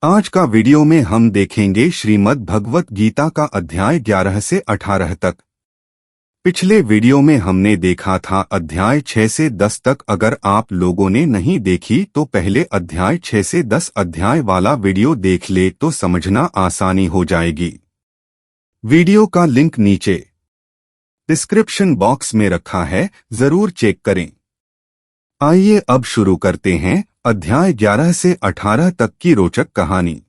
आज का वीडियो में हम देखेंगे श्रीमद् भगवत गीता का अध्याय 11 से 18 तक। पिछले वीडियो में हमने देखा था अध्याय 6 से 10 तक। अगर आप लोगों ने नहीं देखी तो पहले अध्याय 6 से 10 अध्याय वाला वीडियो देख ले तो समझना आसानी हो जाएगी। वीडियो का लिंक नीचे डिस्क्रिप्शन बॉक्स में रखा है, जरूर चेक करें। आइए अब शुरू करते हैं अध्याय 11 से 18 तक की रोचक कहानी।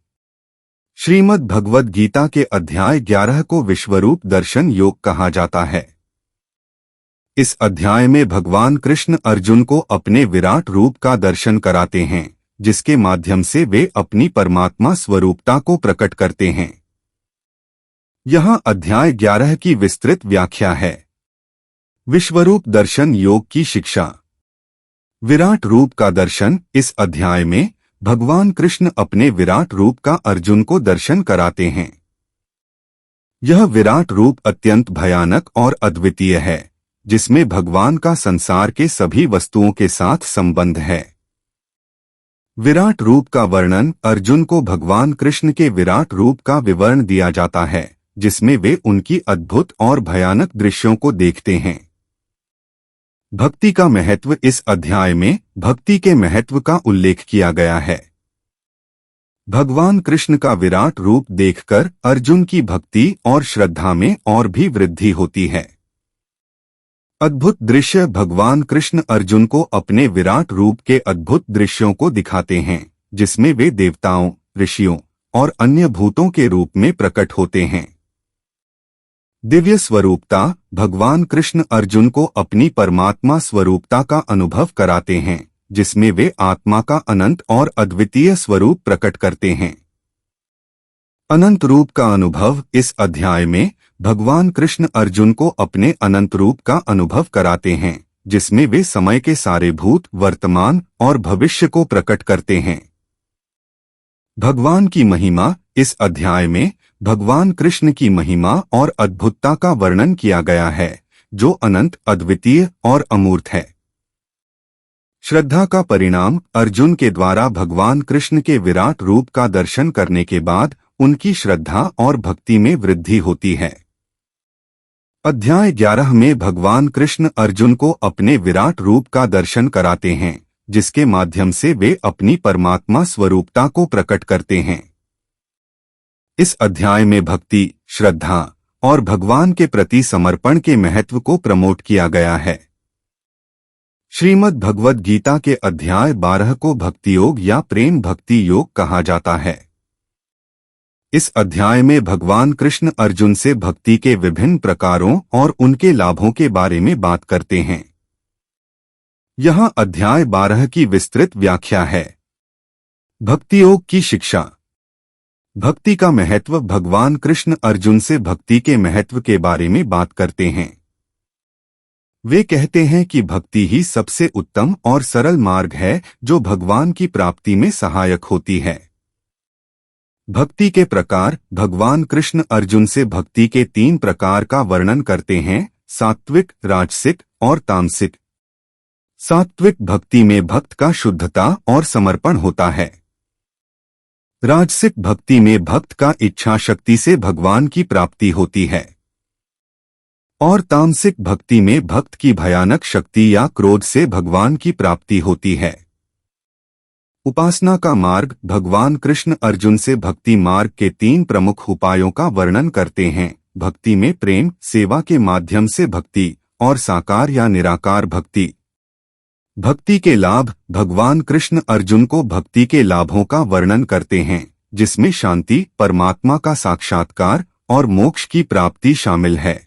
श्रीमद् भगवद गीता के अध्याय 11 को विश्वरूप दर्शन योग कहा जाता है। इस अध्याय में भगवान कृष्ण अर्जुन को अपने विराट रूप का दर्शन कराते हैं, जिसके माध्यम से वे अपनी परमात्मा स्वरूपता को प्रकट करते हैं। यहाँ अध्याय 11 की विस्तृत व्याख्या है। विश्वरूप दर्शन योग की शिक्षा। विराट रूप का दर्शन। इस अध्याय में भगवान कृष्ण अपने विराट रूप का अर्जुन को दर्शन कराते हैं। यह विराट रूप अत्यंत भयानक और अद्वितीय है, जिसमें भगवान का संसार के सभी वस्तुओं के साथ संबंध है। विराट रूप का वर्णन। अर्जुन को भगवान कृष्ण के विराट रूप का विवरण दिया जाता है, जिसमें वे उनकी अद्भुत और भयानक दृश्यों को देखते हैं। भक्ति का महत्व। इस अध्याय में भक्ति के महत्व का उल्लेख किया गया है। भगवान कृष्ण का विराट रूप देखकर अर्जुन की भक्ति और श्रद्धा में और भी वृद्धि होती है। अद्भुत दृश्य। भगवान कृष्ण अर्जुन को अपने विराट रूप के अद्भुत दृश्यों को दिखाते हैं, जिसमें वे देवताओं, ऋषियों और अन्य भूतों के रूप में प्रकट होते हैं। दिव्य स्वरूपता। भगवान कृष्ण अर्जुन को अपनी परमात्मा स्वरूपता का अनुभव कराते हैं, जिसमें वे आत्मा का अनंत और अद्वितीय स्वरूप प्रकट करते हैं। अनंत रूप का अनुभव। इस अध्याय में भगवान कृष्ण अर्जुन को अपने अनंत रूप का अनुभव कराते हैं, जिसमें वे समय के सारे भूत, वर्तमान और भविष्य को प्रकट करते हैं। भगवान की महिमा। इस अध्याय में भगवान कृष्ण की महिमा और अद्भुतता का वर्णन किया गया है, जो अनंत, अद्वितीय और अमूर्त है। श्रद्धा का परिणाम। अर्जुन के द्वारा भगवान कृष्ण के विराट रूप का दर्शन करने के बाद उनकी श्रद्धा और भक्ति में वृद्धि होती है। अध्याय 11 में भगवान कृष्ण अर्जुन को अपने विराट रूप का दर्शन कराते हैं, जिसके माध्यम से वे अपनी परमात्मा स्वरूपता को प्रकट करते हैं। इस अध्याय में भक्ति, श्रद्धा और भगवान के प्रति समर्पण के महत्व को प्रमोट किया गया है। श्रीमद् भगवद गीता के अध्याय 12 को भक्ति योग या प्रेम भक्ति योग कहा जाता है। इस अध्याय में भगवान कृष्ण अर्जुन से भक्ति के विभिन्न प्रकारों और उनके लाभों के बारे में बात करते हैं। यहाँ अध्याय 12 की विस्तृत व्याख्या है। भक्ति योग की शिक्षा। भक्ति का महत्व। भगवान कृष्ण अर्जुन से भक्ति के महत्व के बारे में बात करते हैं। वे कहते हैं कि भक्ति ही सबसे उत्तम और सरल मार्ग है, जो भगवान की प्राप्ति में सहायक होती है। भक्ति के प्रकार। भगवान कृष्ण अर्जुन से भक्ति के 3 प्रकार का वर्णन करते हैं: सात्विक, राजसिक और तामसिक। सात्विक भक्ति में भक्त का शुद्धता और समर्पण होता है। राजसिक भक्ति में भक्त का इच्छा शक्ति से भगवान की प्राप्ति होती है। और तामसिक भक्ति में भक्त की भयानक शक्ति या क्रोध से भगवान की प्राप्ति होती है। उपासना का मार्ग। भगवान कृष्ण अर्जुन से भक्ति मार्ग के 3 प्रमुख उपायों का वर्णन करते हैं: भक्ति में प्रेम, सेवा के माध्यम से भक्ति और साकार या निराकार भक्ति। भक्ति के लाभ। भगवान कृष्ण अर्जुन को भक्ति के लाभों का वर्णन करते हैं, जिसमें शांति, परमात्मा का साक्षात्कार और मोक्ष की प्राप्ति शामिल है।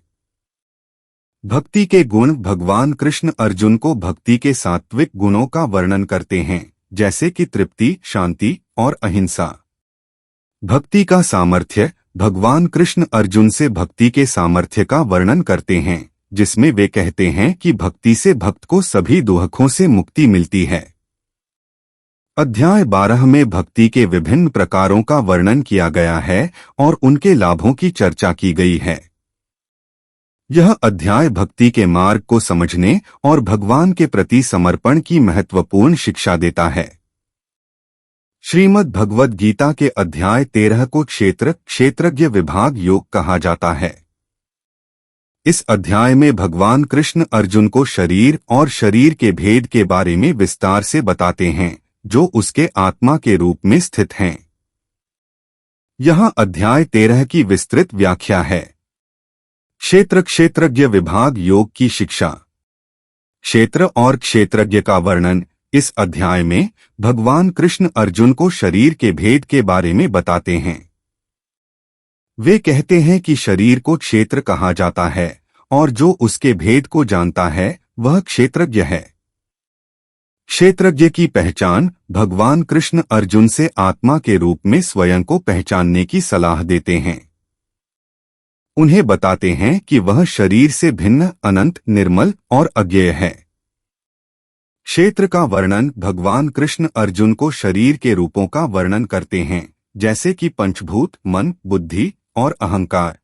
भक्ति के गुण। भगवान कृष्ण अर्जुन को भक्ति के सात्विक गुणों का वर्णन करते हैं, जैसे कि तृप्ति, शांति और अहिंसा। भक्ति का सामर्थ्य। भगवान कृष्ण अर्जुन से भक्ति के सामर्थ्य का वर्णन करते हैं, जिसमें वे कहते हैं कि भक्ति से भक्त को सभी दुखों से मुक्ति मिलती है। अध्याय 12 में भक्ति के विभिन्न प्रकारों का वर्णन किया गया है और उनके लाभों की चर्चा की गई है। यह अध्याय भक्ति के मार्ग को समझने और भगवान के प्रति समर्पण की महत्वपूर्ण शिक्षा देता है। श्रीमद् भगवद गीता के अध्याय 13 को क्षेत्रज्ञ विभाग योग कहा जाता है। इस अध्याय में भगवान कृष्ण अर्जुन को शरीर और शरीर के भेद के बारे में विस्तार से बताते हैं, जो उसके आत्मा के रूप में स्थित हैं। यहाँ अध्याय 13 की विस्तृत व्याख्या है। क्षेत्रज्ञ विभाग योग की शिक्षा। क्षेत्र और क्षेत्रज्ञ का वर्णन। इस अध्याय में भगवान कृष्ण अर्जुन को शरीर के भेद के बारे में बताते हैं। वे कहते हैं कि शरीर को क्षेत्र कहा जाता है और जो उसके भेद को जानता है वह क्षेत्रज्ञ है। क्षेत्रज्ञ की पहचान। भगवान कृष्ण अर्जुन से आत्मा के रूप में स्वयं को पहचानने की सलाह देते हैं। उन्हें बताते हैं कि वह शरीर से भिन्न, अनंत, निर्मल और अज्ञेय है। क्षेत्र का वर्णन। भगवान कृष्ण अर्जुन को शरीर के रूपों का वर्णन करते हैं, जैसे कि पंचभूत, मन, बुद्धि और अहंकार।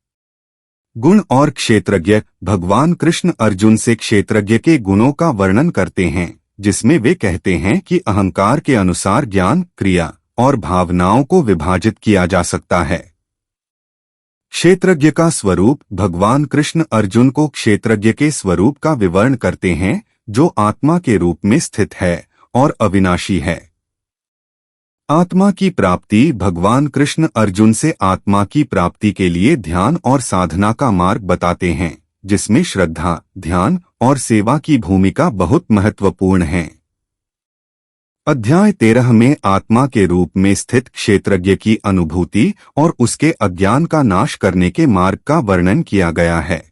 गुण और क्षेत्रज्ञ। भगवान कृष्ण अर्जुन से क्षेत्रज्ञ के गुणों का वर्णन करते हैं, जिसमें वे कहते हैं कि अहंकार के अनुसार ज्ञान, क्रिया और भावनाओं को विभाजित किया जा सकता है। क्षेत्रज्ञ का स्वरूप। भगवान कृष्ण अर्जुन को क्षेत्रज्ञ के स्वरूप का विवरण करते हैं, जो आत्मा के रूप में स्थित है और अविनाशी है। आत्मा की प्राप्ति। भगवान कृष्ण अर्जुन से आत्मा की प्राप्ति के लिए ध्यान और साधना का मार्ग बताते हैं, जिसमें श्रद्धा, ध्यान और सेवा की भूमिका बहुत महत्वपूर्ण है। अध्याय 13 में आत्मा के रूप में स्थित क्षेत्रज्ञ की अनुभूति और उसके अज्ञान का नाश करने के मार्ग का वर्णन किया गया है।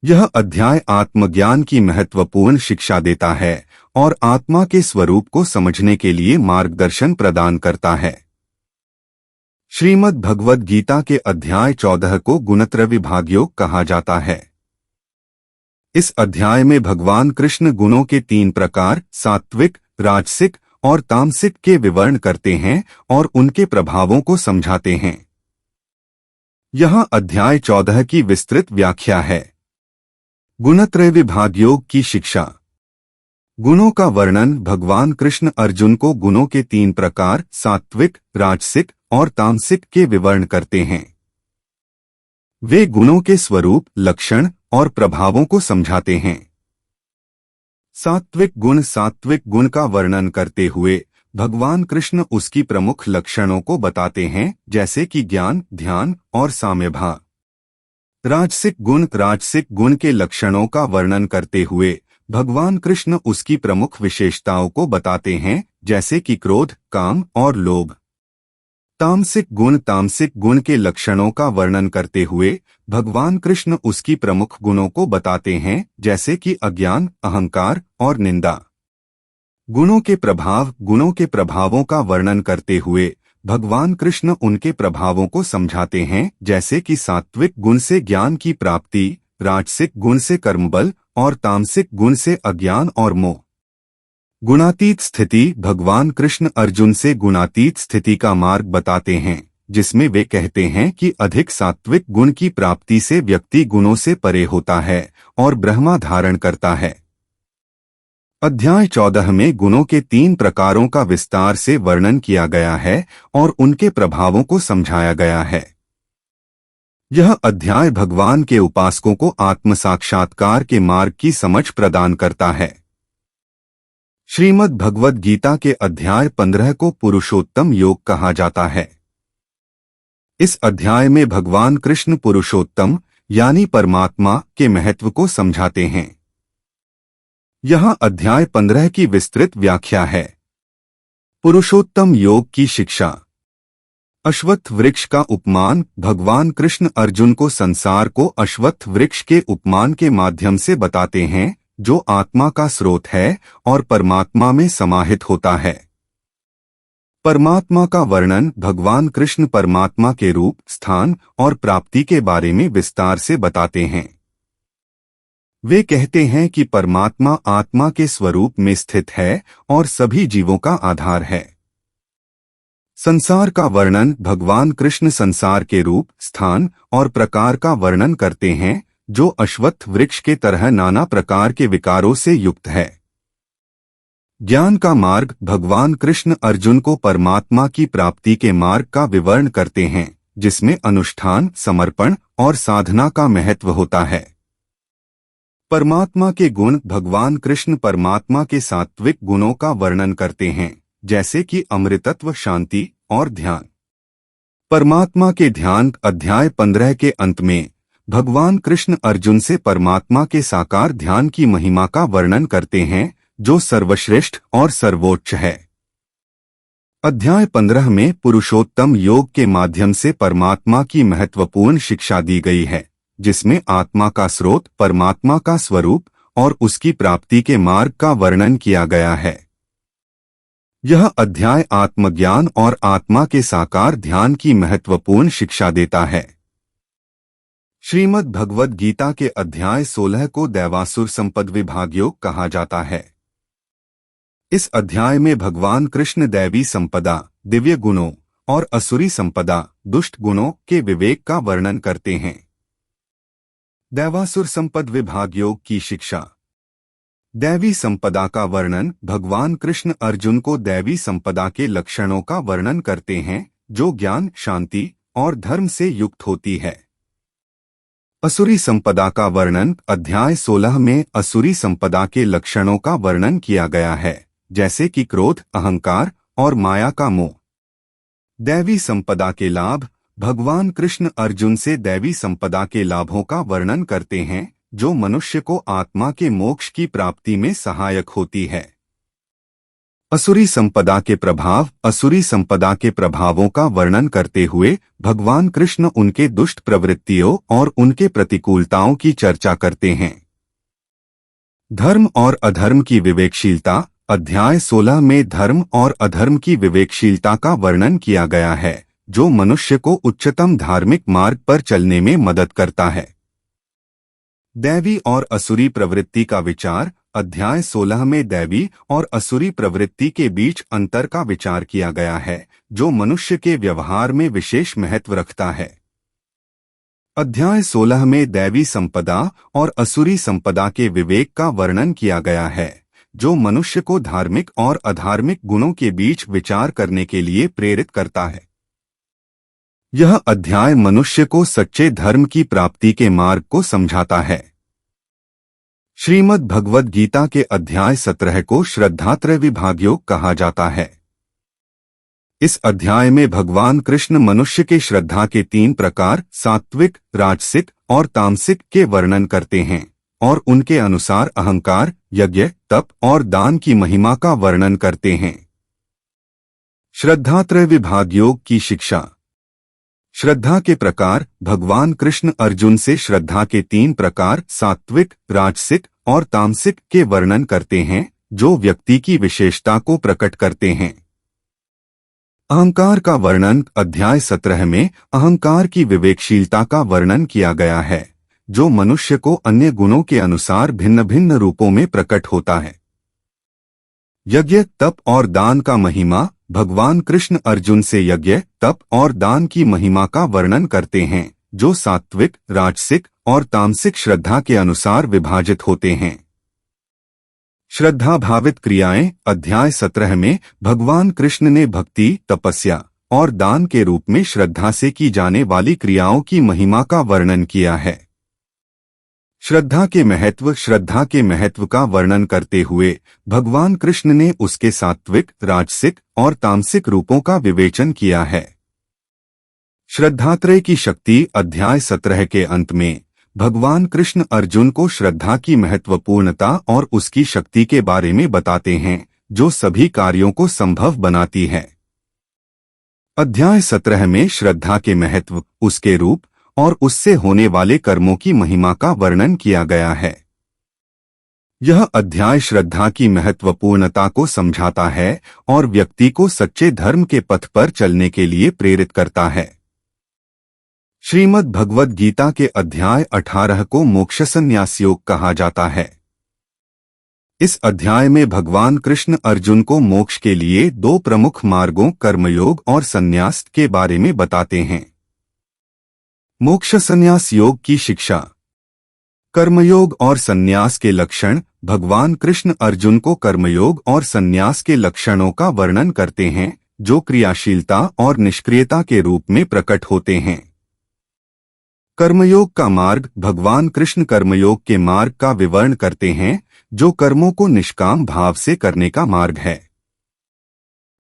यह अध्याय आत्मज्ञान की महत्वपूर्ण शिक्षा देता है और आत्मा के स्वरूप को समझने के लिए मार्गदर्शन प्रदान करता है। श्रीमद् भगवद गीता के अध्याय 14 को गुणत्रय विभाग योग कहा जाता है। इस अध्याय में भगवान कृष्ण गुणों के 3 प्रकार, सात्विक, राजसिक और तामसिक के विवरण करते हैं और उनके प्रभावों को समझाते हैं। यहाँ अध्याय 14 की विस्तृत व्याख्या है। गुणत्रय विभाग योग की शिक्षा। गुणों का वर्णन। भगवान कृष्ण अर्जुन को गुणों के 3 प्रकार, सात्विक, राजसिक और तामसिक के विवरण करते हैं। वे गुणों के स्वरूप, लक्षण और प्रभावों को समझाते हैं। सात्विक गुण का वर्णन करते हुए भगवान कृष्ण उसकी प्रमुख लक्षणों को बताते हैं, जैसे कि ज्ञान, ध्यान और साम्यभाव। राजसिक गुण के लक्षणों का वर्णन करते हुए भगवान कृष्ण उसकी प्रमुख विशेषताओं को बताते हैं, जैसे कि क्रोध, काम और लोभ। तामसिक गुण के लक्षणों का वर्णन करते हुए भगवान कृष्ण उसकी प्रमुख गुणों को बताते हैं, जैसे कि अज्ञान, अहंकार और निंदा। गुणों के प्रभावों का वर्णन करते हुए भगवान कृष्ण उनके प्रभावों को समझाते हैं, जैसे कि सात्विक गुण से ज्ञान की प्राप्ति, राजसिक गुण से कर्मबल और तामसिक गुण से अज्ञान और मोह। गुणातीत स्थिति। भगवान कृष्ण अर्जुन से गुणातीत स्थिति का मार्ग बताते हैं, जिसमें वे कहते हैं कि अधिक सात्विक गुण की प्राप्ति से व्यक्ति गुणों से परे होता है और ब्रह्मा धारण करता है। अध्याय 14 में गुणों के 3 प्रकारों का विस्तार से वर्णन किया गया है और उनके प्रभावों को समझाया गया है। यह अध्याय भगवान के उपासकों को आत्म साक्षात्कार के मार्ग की समझ प्रदान करता है। श्रीमद् भगवद गीता के अध्याय 15 को पुरुषोत्तम योग कहा जाता है। इस अध्याय में भगवान कृष्ण पुरुषोत्तम यानी परमात्मा के महत्व को समझाते हैं। यहाँ अध्याय 15 की विस्तृत व्याख्या है। पुरुषोत्तम योग की शिक्षा। अश्वत्थ वृक्ष का उपमान। भगवान कृष्ण अर्जुन को संसार को अश्वत्थ वृक्ष के उपमान के माध्यम से बताते हैं, जो आत्मा का स्रोत है और परमात्मा में समाहित होता है। परमात्मा का वर्णन। भगवान कृष्ण परमात्मा के रूप, स्थान और प्राप्ति के बारे में विस्तार से बताते हैं। वे कहते हैं कि परमात्मा आत्मा के स्वरूप में स्थित है और सभी जीवों का आधार है। संसार का वर्णन। भगवान कृष्ण संसार के रूप, स्थान और प्रकार का वर्णन करते हैं, जो अश्वत्थ वृक्ष के तरह नाना प्रकार के विकारों से युक्त है। ज्ञान का मार्ग भगवान कृष्ण अर्जुन को परमात्मा की प्राप्ति के मार्ग का विवरण करते हैं, जिसमें अनुष्ठान, समर्पण और साधना का महत्व होता है। परमात्मा के गुण भगवान कृष्ण परमात्मा के सात्विक गुणों का वर्णन करते हैं, जैसे कि अमृतत्व, शांति और ध्यान। परमात्मा के ध्यान अध्याय 15 के अंत में भगवान कृष्ण अर्जुन से परमात्मा के साकार ध्यान की महिमा का वर्णन करते हैं, जो सर्वश्रेष्ठ और सर्वोच्च है। अध्याय 15 में पुरुषोत्तम योग के माध्यम से परमात्मा की महत्वपूर्ण शिक्षा दी गई है, जिसमें आत्मा का स्रोत, परमात्मा का स्वरूप और उसकी प्राप्ति के मार्ग का वर्णन किया गया है। यह अध्याय आत्मज्ञान और आत्मा के साकार ध्यान की महत्वपूर्ण शिक्षा देता है। श्रीमद् भगवद गीता के अध्याय 16 को दैवासुर संपद विभाग योग कहा जाता है। इस अध्याय में भगवान कृष्ण दैवी संपदा, दिव्य गुणों और असुरी संपदा, दुष्ट गुणों के विवेक का वर्णन करते हैं। दैवासुर संपद विभाग योग की शिक्षा। दैवी संपदा का वर्णन भगवान कृष्ण अर्जुन को दैवी संपदा के लक्षणों का वर्णन करते हैं, जो ज्ञान, शांति और धर्म से युक्त होती है। असुरी संपदा का वर्णन अध्याय 16 में असुरी संपदा के लक्षणों का वर्णन किया गया है, जैसे कि क्रोध, अहंकार और माया का मोह। दैवी संपदा के लाभ भगवान कृष्ण अर्जुन से दैवी संपदा के लाभों का वर्णन करते हैं, जो मनुष्य को आत्मा के मोक्ष की प्राप्ति में सहायक होती है। असुरी संपदा के प्रभाव असुरी संपदा के प्रभावों का वर्णन करते हुए भगवान कृष्ण उनके दुष्ट प्रवृत्तियों और उनके प्रतिकूलताओं की चर्चा करते हैं। धर्म और अधर्म की विवेकशीलता अध्याय 16 में धर्म और अधर्म की विवेकशीलता का वर्णन किया गया है, जो मनुष्य को उच्चतम धार्मिक मार्ग पर चलने में मदद करता है। दैवी और असुरी प्रवृत्ति का विचार अध्याय 16 में दैवी और असुरी प्रवृत्ति के बीच अंतर का विचार किया गया है, जो मनुष्य के व्यवहार में विशेष महत्व रखता है। अध्याय 16 में दैवी संपदा और असुरी संपदा के विवेक का वर्णन किया गया है, जो मनुष्य को धार्मिक और अधार्मिक गुणों के बीच विचार करने के लिए प्रेरित करता है। यह अध्याय मनुष्य को सच्चे धर्म की प्राप्ति के मार्ग को समझाता है। श्रीमद् भगवद गीता के अध्याय 17 को श्रद्धात्रय विभाग योग कहा जाता है। इस अध्याय में भगवान कृष्ण मनुष्य के श्रद्धा के 3 प्रकार सात्विक, राजसिक और तामसिक के वर्णन करते हैं और उनके अनुसार अहंकार, यज्ञ, तप और दान की महिमा का वर्णन करते हैं। श्रद्धात्रय विभाग योग की शिक्षा। श्रद्धा के प्रकार भगवान कृष्ण अर्जुन से श्रद्धा के 3 प्रकार सात्विक, राजसिक और तामसिक के वर्णन करते हैं, जो व्यक्ति की विशेषता को प्रकट करते हैं। अहंकार का वर्णन अध्याय 17 में अहंकार की विवेकशीलता का वर्णन किया गया है, जो मनुष्य को अन्य गुणों के अनुसार भिन्न भिन्न रूपों में प्रकट होता है। यज्ञ, तप और दान का महिमा भगवान कृष्ण अर्जुन से यज्ञ, तप और दान की महिमा का वर्णन करते हैं, जो सात्विक, राजसिक और तामसिक श्रद्धा के अनुसार विभाजित होते हैं। श्रद्धा भावित क्रियाएं अध्याय 17 में भगवान कृष्ण ने भक्ति, तपस्या और दान के रूप में श्रद्धा से की जाने वाली क्रियाओं की महिमा का वर्णन किया है। श्रद्धा के महत्व का वर्णन करते हुए भगवान कृष्ण ने उसके सात्विक, राजसिक और तामसिक रूपों का विवेचन किया है। श्रद्धात्रय की शक्ति अध्याय 17 के अंत में भगवान कृष्ण अर्जुन को श्रद्धा की महत्वपूर्णता और उसकी शक्ति के बारे में बताते हैं, जो सभी कार्यों को संभव बनाती है। अध्याय 17 में श्रद्धा के महत्व, उसके रूप और उससे होने वाले कर्मों की महिमा का वर्णन किया गया है। यह अध्याय श्रद्धा की महत्वपूर्णता को समझाता है और व्यक्ति को सच्चे धर्म के पथ पर चलने के लिए प्रेरित करता है। श्रीमद् भगवद गीता के अध्याय 18 को मोक्ष संन्यास योग कहा जाता है। इस अध्याय में भगवान कृष्ण अर्जुन को मोक्ष के लिए 2 प्रमुख मार्गों कर्मयोग और संन्यास के बारे में बताते हैं। मोक्ष संन्यास योग की शिक्षा। कर्मयोग और संन्यास के लक्षण भगवान कृष्ण अर्जुन को कर्मयोग और संन्यास के लक्षणों का वर्णन करते हैं, जो क्रियाशीलता और निष्क्रियता के रूप में प्रकट होते हैं। कर्मयोग का मार्ग। भगवान कृष्ण कर्मयोग के मार्ग का विवरण करते हैं, जो कर्मों को निष्काम भाव से करने का मार्ग है।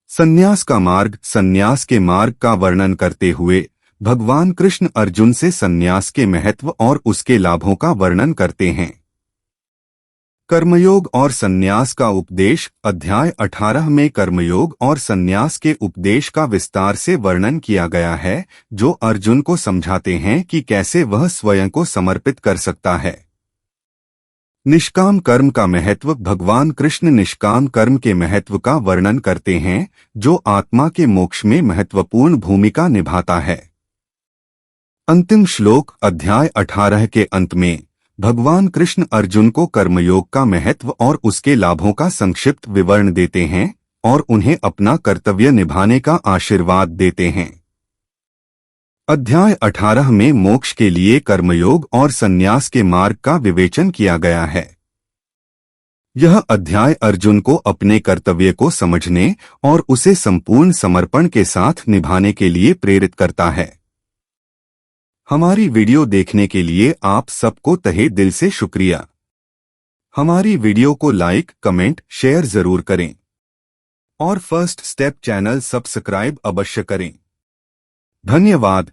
संन्यास का मार्ग। संन्यास के मार्ग का वर्णन करते हुए भगवान कृष्ण अर्जुन से संन्यास के महत्व और उसके लाभों का वर्णन करते हैं। कर्मयोग और संन्यास का उपदेश। अध्याय 18 में कर्मयोग और संन्यास के उपदेश का विस्तार से वर्णन किया गया है, जो अर्जुन को समझाते हैं कि कैसे वह स्वयं को समर्पित कर सकता है। निष्काम कर्म का महत्व। भगवान कृष्ण निष्काम कर्म के महत्व का वर्णन करते हैं, जो आत्मा के मोक्ष में महत्वपूर्ण भूमिका निभाता है। अंतिम श्लोक। अध्याय 18 के अंत में भगवान कृष्ण अर्जुन को कर्मयोग का महत्व और उसके लाभों का संक्षिप्त विवरण देते हैं और उन्हें अपना कर्तव्य निभाने का आशीर्वाद देते हैं। अध्याय 18 में मोक्ष के लिए कर्मयोग और संन्यास के मार्ग का विवेचन किया गया है। यह अध्याय अर्जुन को अपने कर्तव्य को समझने और उसे संपूर्ण समर्पण के साथ निभाने के लिए प्रेरित करता है। हमारी वीडियो देखने के लिए आप सबको तहे दिल से शुक्रिया। हमारी वीडियो को लाइक, कमेंट, शेयर जरूर करें और फर्स्ट स्टेप चैनल सब्सक्राइब अवश्य करें। धन्यवाद।